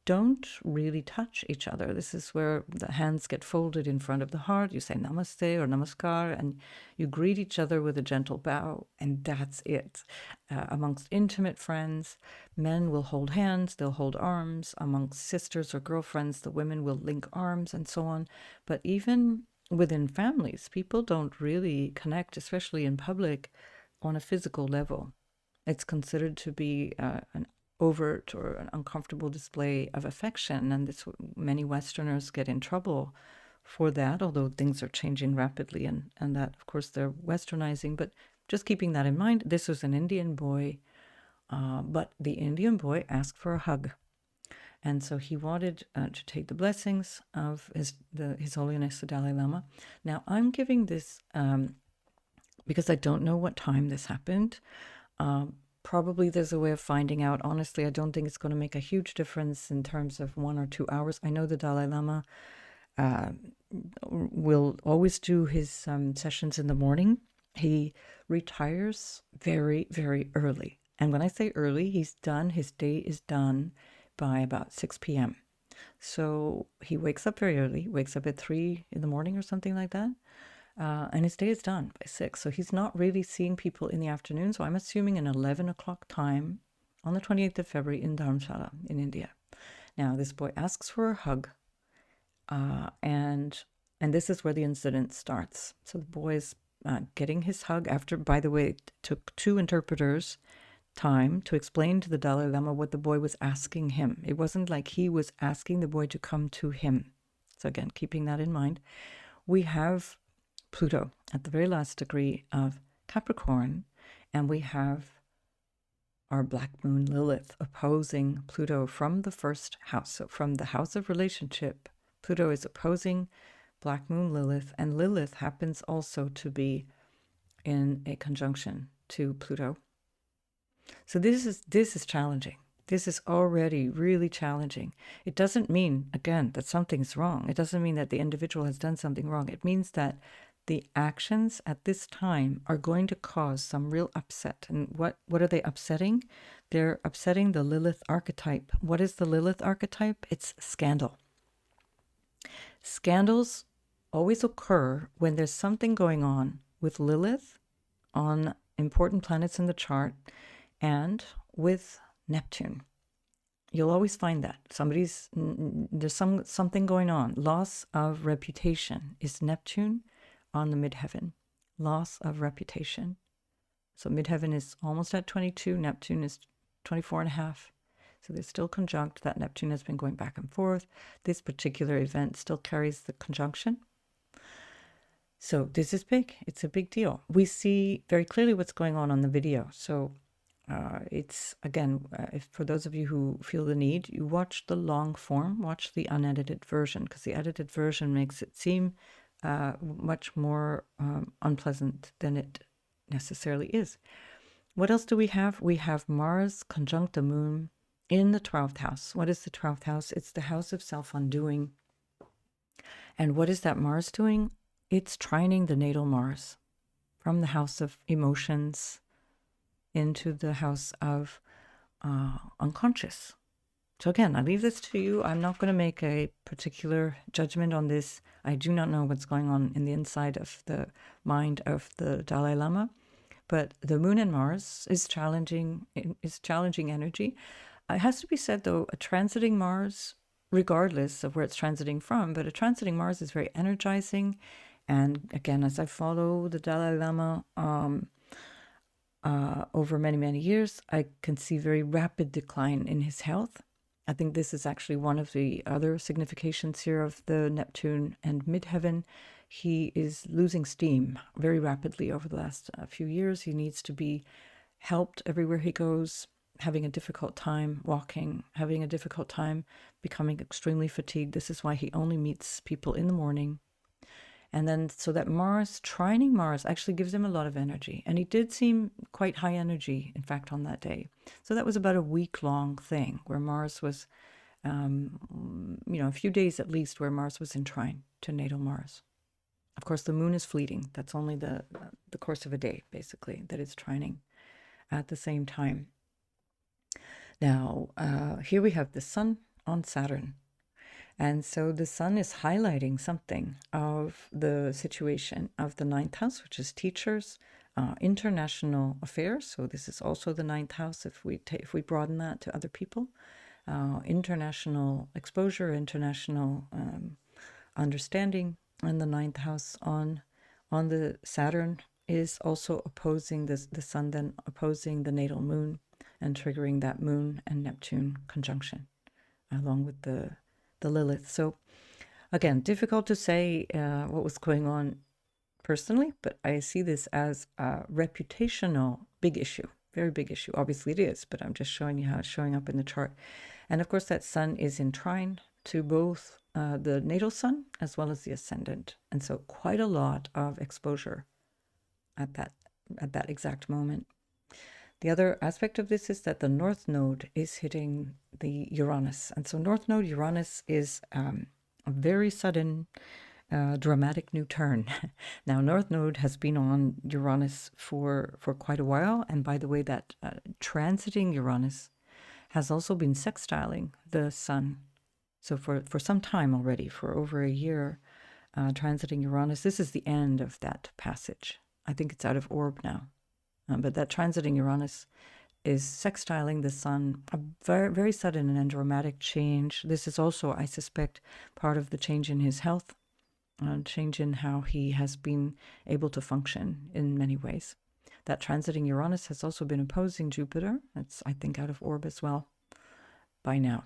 don't really touch each other. This is where the hands get folded in front of the heart. You say namaste or namaskar, and you greet each other with a gentle bow, and that's it. Amongst intimate friends, men will hold hands, they'll hold arms. Amongst sisters or girlfriends, the women will link arms and so on. But even within families, people don't really connect, especially in public, on a physical level. It's considered to be an overt or an uncomfortable display of affection, and this, many Westerners get in trouble for that, although things are changing rapidly, and that, of course, they're westernizing. But just keeping that in mind, this was an Indian boy, but the Indian boy asked for a hug, and so he wanted to take the blessings of His Holiness the Dalai Lama. Now, I'm giving this because I don't know what time this happened. Probably there's a way of finding out. Honestly, I don't think it's going to make a huge difference in terms of 1 or 2 hours. I know the Dalai Lama will always do his sessions in the morning. He retires very, very early. And when I say early, his day is done by about 6 p.m. So he wakes up very early, wakes up at 3 in the morning or something like that. And his day is done by 6. So he's not really seeing people in the afternoon. So I'm assuming an 11 o'clock time on the 28th of February in Dharamshala in India. Now, this boy asks for a hug. And this is where the incident starts. So the boy is getting his hug after, by the way, it took 2 interpreters time to explain to the Dalai Lama what the boy was asking him. It wasn't like he was asking the boy to come to him. So again, keeping that in mind, we have Pluto at the very last degree of Capricorn, and we have our black moon Lilith opposing Pluto from the first house. So from the house of relationship, Pluto is opposing black moon Lilith, and Lilith happens also to be in a conjunction to Pluto. So this is challenging. This is already really challenging. It doesn't mean, again, that something's wrong. It doesn't mean that the individual has done something wrong. It means that the actions at this time are going to cause some real upset. And what are they upsetting? They're upsetting the Lilith archetype. What is the Lilith archetype? It's scandal. Scandals always occur when there's something going on with Lilith on important planets in the chart and with Neptune. You'll always find that there's something going on. Loss of reputation is Neptune on the midheaven. Loss of reputation. So midheaven is almost at 22. Neptune is 24 and a half. So they're still conjunct. That Neptune has been going back and forth. This particular event still carries the conjunction. So this is big. It's a big deal. We see very clearly what's going on the video. So it's, again, if for those of you who feel the need, you watch the long form, watch the unedited version, because the edited version makes it seem much more unpleasant than it necessarily is. What else do we have? We have Mars conjunct the moon in the 12th house. What is the 12th house? It's the house of self-undoing. And what is that Mars doing? It's trining the natal Mars from the house of emotions into the house of unconscious. So again, I leave this to you. I'm not going to make a particular judgment on this. I do not know what's going on in the inside of the mind of the Dalai Lama, but the moon and Mars is challenging energy. It has to be said, though, a transiting Mars, regardless of where it's transiting from, but a transiting Mars is very energizing. And again, as I follow the Dalai Lama over many, many years, I can see very rapid decline in his health. I think this is actually one of the other significations here of the Neptune and midheaven. he is losing steam very rapidly over the last few years. He needs to be helped everywhere he goes, having a difficult time walking, having a difficult time becoming extremely fatigued. This is why he only meets people in the morning. And then, so that Mars, trining Mars, actually gives him a lot of energy. And he did seem quite high energy, in fact, on that day. So that was about a week-long thing where Mars was, a few days at least, where Mars was in trine to natal Mars. Of course, the moon is fleeting. That's only the course of a day, basically, that is trining at the same time. Now, here we have the sun on Saturn. And so the sun is highlighting something of the situation of the ninth house, which is teachers, international affairs. So this is also the ninth house if we broaden that to other people. International exposure, international understanding. And the ninth house on the Saturn is also opposing the sun, then opposing the natal moon and triggering that moon and Neptune conjunction along with the Lilith. So again, difficult to say what was going on personally, but I see this as a reputational big issue, very big issue. Obviously it is, but I'm just showing you how it's showing up in the chart. And of course that sun is in trine to both the natal sun as well as the ascendant. And so quite a lot of exposure at that exact moment. The other aspect of this is that the North Node is hitting the Uranus. And so North Node Uranus is a very sudden, dramatic new turn. Now, North Node has been on Uranus for quite a while. And by the way, that transiting Uranus has also been sextiling the Sun. So for some time already, for over a year, transiting Uranus. This is the end of that passage. I think it's out of orb now. But that transiting Uranus is sextiling the sun, a very, very sudden and dramatic change. This is also, I suspect, part of the change in his health, change in how he has been able to function in many ways. That transiting Uranus has also been opposing Jupiter. That's, I think, out of orb as well by now.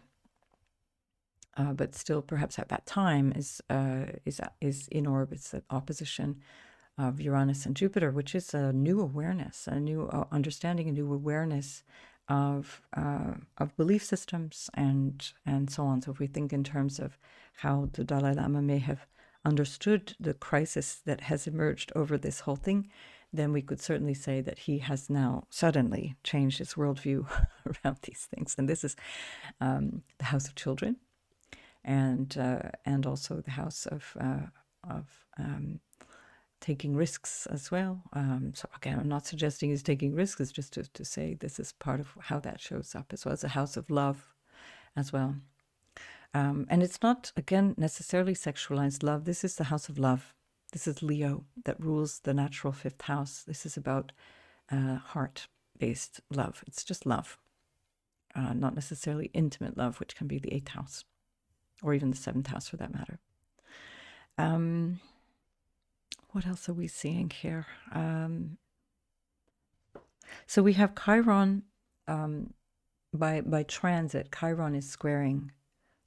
But still, perhaps at that time, is in orb. It's the opposition of Uranus and Jupiter, which is a new awareness, a new understanding, a new awareness of belief systems and so on. So if we think in terms of how the Dalai Lama may have understood the crisis that has emerged over this whole thing, then we could certainly say that he has now suddenly changed his worldview around these things. And this is the house of children, and also the house of taking risks as well. So again, I'm not suggesting he's taking risks, it's just to say this is part of how that shows up, as well as a house of love as well. And it's not, again, necessarily sexualized love. This is the house of love. This is Leo that rules the natural fifth house. This is about heart-based love. It's just love, not necessarily intimate love, which can be the eighth house, or even the seventh house for that matter. What else are we seeing here? So we have Chiron by transit. Chiron is squaring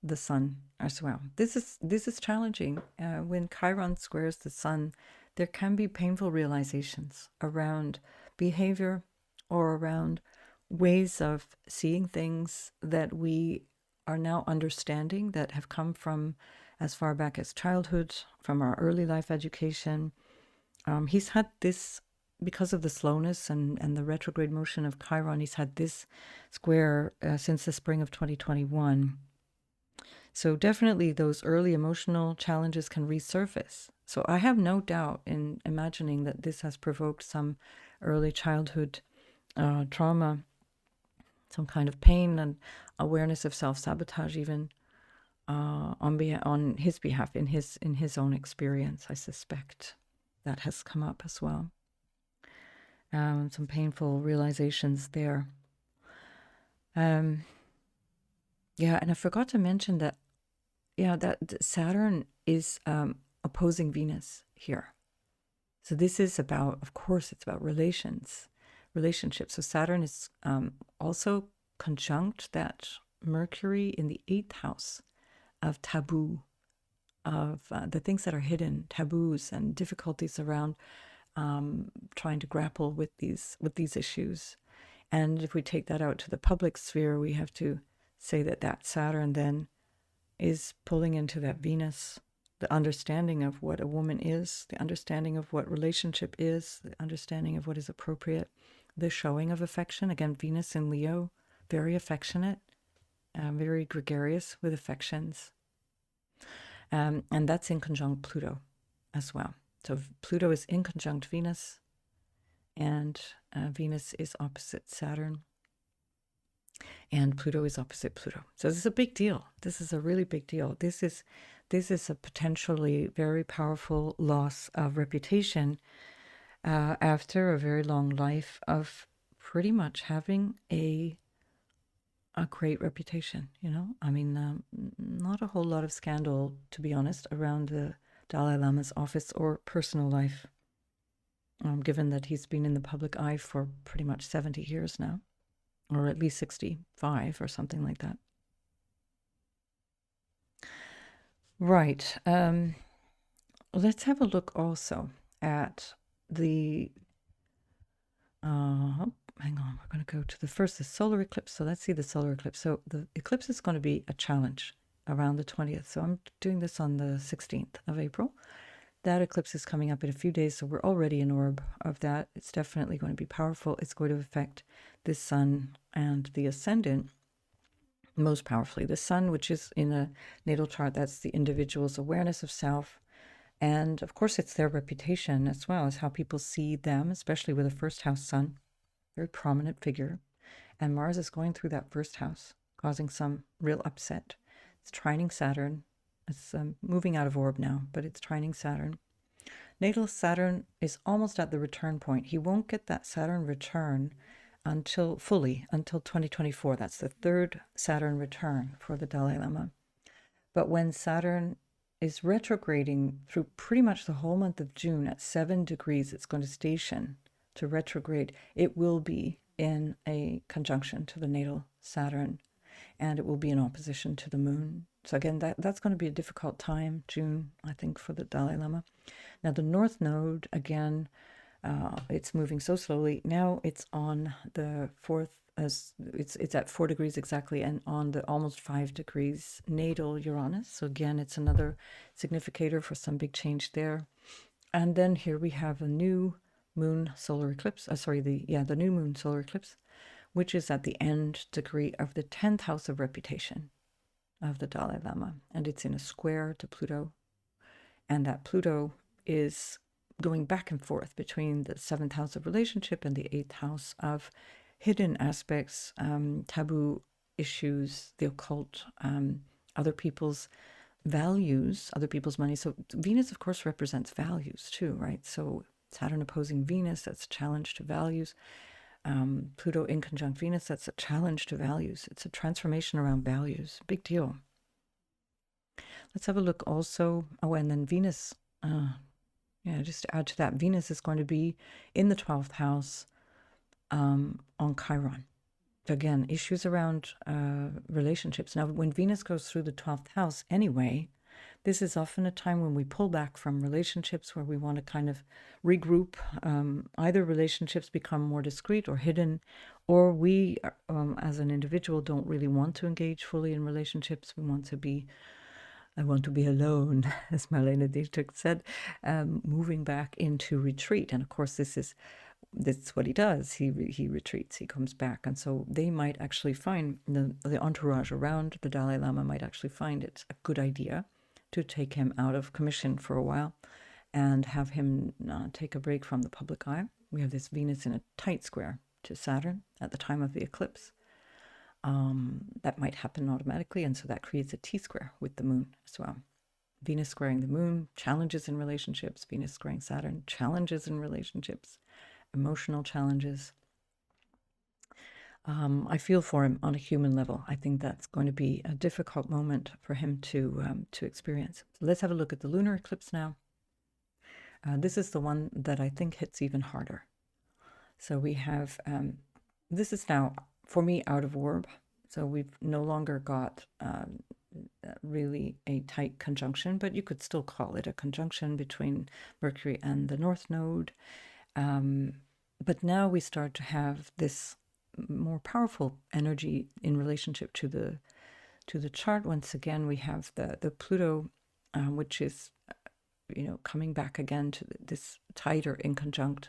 the sun as well. This is challenging. When Chiron squares the sun, there can be painful realizations around behavior or around ways of seeing things that we are now understanding that have come from as far back as childhood, from our early life education. He's had this, because of the slowness and the retrograde motion of Chiron, he's had this square since the spring of 2021. So definitely those early emotional challenges can resurface. So I have no doubt in imagining that this has provoked some early childhood trauma, some kind of pain and awareness of self-sabotage even, on his behalf, in his own experience. I suspect that has come up as well. Some painful realizations there. Yeah, and I forgot to mention that, that Saturn is opposing Venus here. So this is about, of course, it's about relationships. So Saturn is also conjunct that Mercury in the eighth house of taboo, of the things that are hidden, taboos and difficulties around trying to grapple with these issues. And if we take that out to the public sphere, we have to say that Saturn then is pulling into that Venus, the understanding of what a woman is, the understanding of what relationship is, the understanding of what is appropriate, the showing of affection. Again, Venus in Leo, very affectionate, very gregarious with affections. And that's in conjunct Pluto as well. So Pluto is in conjunct Venus, and Venus is opposite Saturn, and Pluto is opposite Pluto. So this is a big deal. This is a really big deal. This is a potentially very powerful loss of reputation after a very long life of pretty much having a great reputation. I mean, not a whole lot of scandal, to be honest, around the Dalai Lama's office or personal life, given that he's been in the public eye for pretty much 70 years now, or at least 65 or something like that. Right. Let's have a look also at the hang on, we're going to go to the solar eclipse. So let's see the solar eclipse. So the eclipse is going to be a challenge around the 20th. So I'm doing this on the 16th of April. That eclipse is coming up in a few days, so we're already in orb of that. It's definitely going to be powerful. It's going to affect the sun and the ascendant most powerfully. The sun, which is in a natal chart, that's the individual's awareness of self. And of course, it's their reputation as well as how people see them, especially with a first house sun, very prominent figure. And Mars is going through that first house, causing some real upset. It's trining Saturn. It's moving out of orb now, but it's trining Saturn. Natal Saturn is almost at the return point. He won't get that Saturn return until 2024. That's the third Saturn return for the Dalai Lama. But when Saturn is retrograding through pretty much the whole month of June at 7 degrees, it's going to station to retrograde. It will be in a conjunction to the natal Saturn, and it will be in opposition to the moon. So again, that's going to be a difficult time, June, I think, for the Dalai Lama. Now, the North Node, again, it's moving so slowly. Now it's on the 4th, it's at 4 degrees exactly, and on the almost 5 degrees natal Uranus. So again, it's another significator for some big change there. And then here we have a new moon solar eclipse. The new moon solar eclipse, which is at the end degree of the 10th house of reputation of the Dalai Lama, and it's in a square to Pluto, and that Pluto is going back and forth between the 7th house of relationship and the 8th house of hidden aspects, taboo issues, the occult, other people's values, other people's money. So Venus, of course, represents values too, right? So Saturn opposing Venus, that's a challenge to values. Pluto in conjunct Venus, that's a challenge to values. It's a transformation around values. Big deal. Let's have a look also. Oh, and then Venus. Just to add to that, Venus is going to be in the 12th house on Chiron. So again, issues around relationships. Now, when Venus goes through the 12th house anyway, this is often a time when we pull back from relationships, where we want to kind of regroup. Either relationships become more discreet or hidden, or we, as an individual, don't really want to engage fully in relationships. I want to be alone, as Marlene Dietrich said, moving back into retreat. And of course, that's what he does. He retreats, he comes back. And so they might actually find, the entourage around the Dalai Lama might actually find it a good idea to take him out of commission for a while and have him take a break from the public eye. We have this Venus in a tight square to Saturn at the time of the eclipse. That might happen automatically, and so that creates a T-square with the moon as well. Venus squaring the moon, challenges in relationships. Venus squaring Saturn, challenges in relationships, emotional challenges. I feel for him on a human level. I think that's going to be a difficult moment for him to experience. So let's have a look at the lunar eclipse now. This is the one that I think hits even harder. So we have, this is now, for me, out of orb. So we've no longer got really a tight conjunction, but you could still call it a conjunction between Mercury and the North Node. But now we start to have this more powerful energy in relationship to the chart. Once again, we have the Pluto, which is coming back again to this tighter inconjunct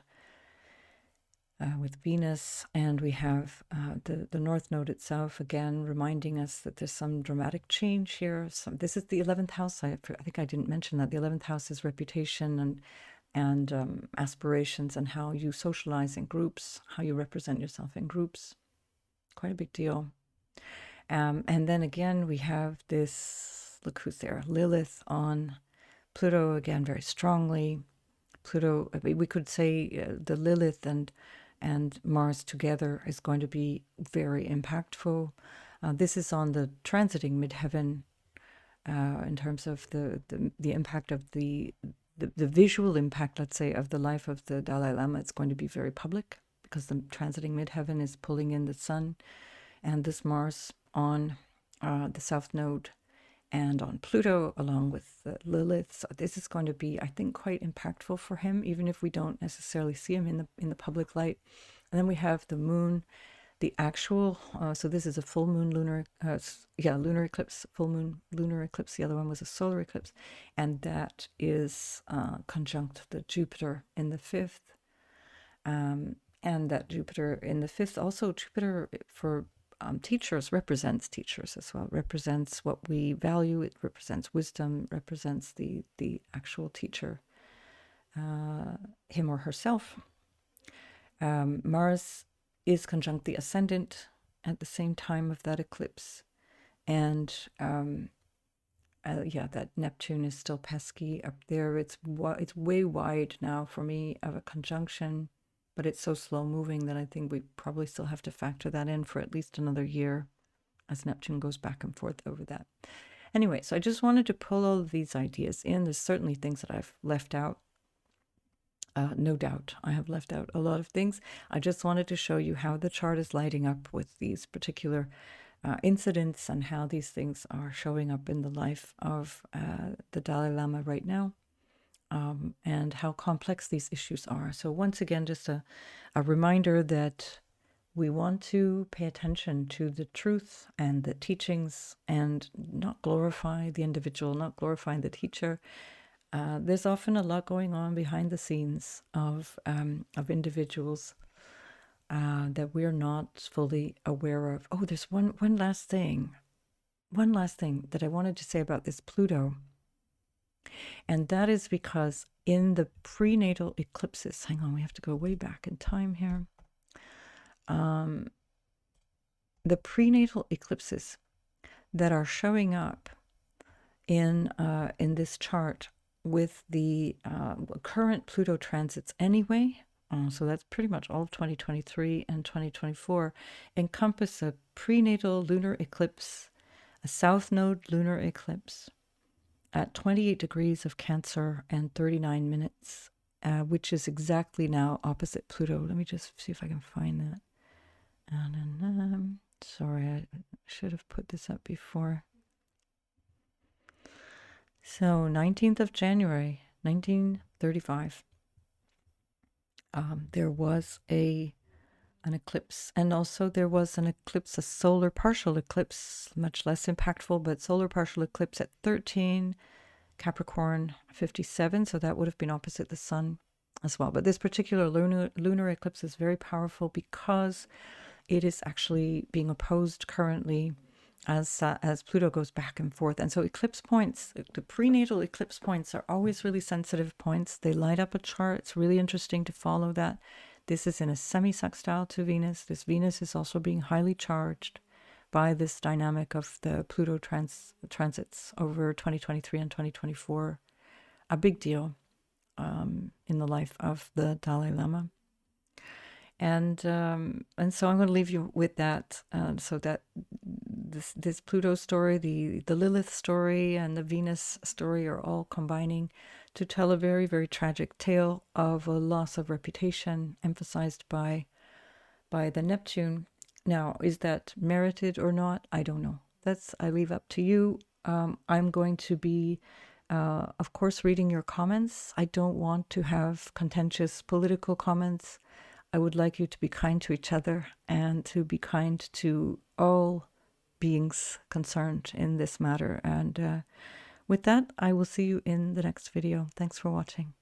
with Venus, and we have the North Node itself again reminding us that there's some dramatic change here. This is the 11th house. I think I didn't mention that the 11th house is reputation and aspirations, and how you socialize in groups, how you represent yourself in groups. Quite a big deal. And then again, we have this, look who's there, Lilith on Pluto again, very strongly. Pluto, we could say the Lilith and Mars together is going to be very impactful. This is on the transiting midheaven in terms of the impact of the visual impact, let's say, of the life of the Dalai Lama. It's going to be very public because the transiting midheaven is pulling in the sun, and this Mars on the South Node and on Pluto, along with Lilith. So this is going to be, I think, quite impactful for him, even if we don't necessarily see him in the public light. And then we have the moon, the actual. So this is a full moon lunar eclipse, full moon lunar eclipse. The other one was a solar eclipse, and that is conjunct the Jupiter in the fifth. And that Jupiter in the fifth, also Jupiter for teachers represents teachers as well, represents what we value, it represents wisdom, represents the actual teacher, him or herself. Mars is conjunct the ascendant at the same time of that eclipse, and that Neptune is still pesky up there. It's way wide now for me of a conjunction, but it's so slow moving that I think we probably still have to factor that in for at least another year as Neptune goes back and forth over that. Anyway, so I just wanted to pull all of these ideas in. There's certainly things that I've left out. No doubt, I have left out a lot of things. I just wanted to show you how the chart is lighting up with these particular incidents and how these things are showing up in the life of the Dalai Lama right now. And how complex these issues are. So once again, just a reminder that we want to pay attention to the truth and the teachings and not glorify the individual, not glorify the teacher. There's often a lot going on behind the scenes of individuals that we're not fully aware of. Oh, there's one last thing that I wanted to say about this Pluto. And that is because in the prenatal eclipses, hang on, we have to go way back in time here. The prenatal eclipses that are showing up in this chart with the current Pluto transits anyway, so that's pretty much all of 2023 and 2024, encompass a prenatal lunar eclipse, a South Node lunar eclipse, at 28 degrees of Cancer and 39 minutes, which is exactly now opposite Pluto. Let me just see if I can find that. Sorry, I should have put this up before. So 19th of January, 1935, there was an eclipse, and also there was an eclipse, a solar partial eclipse, much less impactful, but solar partial eclipse at 13 Capricorn 57, so that would have been opposite the sun as well. But this particular lunar eclipse is very powerful because it is actually being opposed currently as Pluto goes back and forth. And so eclipse points, the prenatal eclipse points, are always really sensitive points. They light up a chart. It's really interesting to follow that. This is in a semi-sextile to Venus. This Venus is also being highly charged by this dynamic of the Pluto transits over 2023 and 2024. A big deal in the life of the Dalai Lama. And so I'm going to leave you with that, so that this Pluto story, the Lilith story, and the Venus story are all combining to tell a very, very tragic tale of a loss of reputation emphasized by the Neptune. Now, is that merited or not? I don't know. I leave up to you. I'm going to be, of course, reading your comments. I don't want to have contentious political comments. I would like you to be kind to each other and to be kind to all beings concerned in this matter. And with that, I will see you in the next video. Thanks for watching.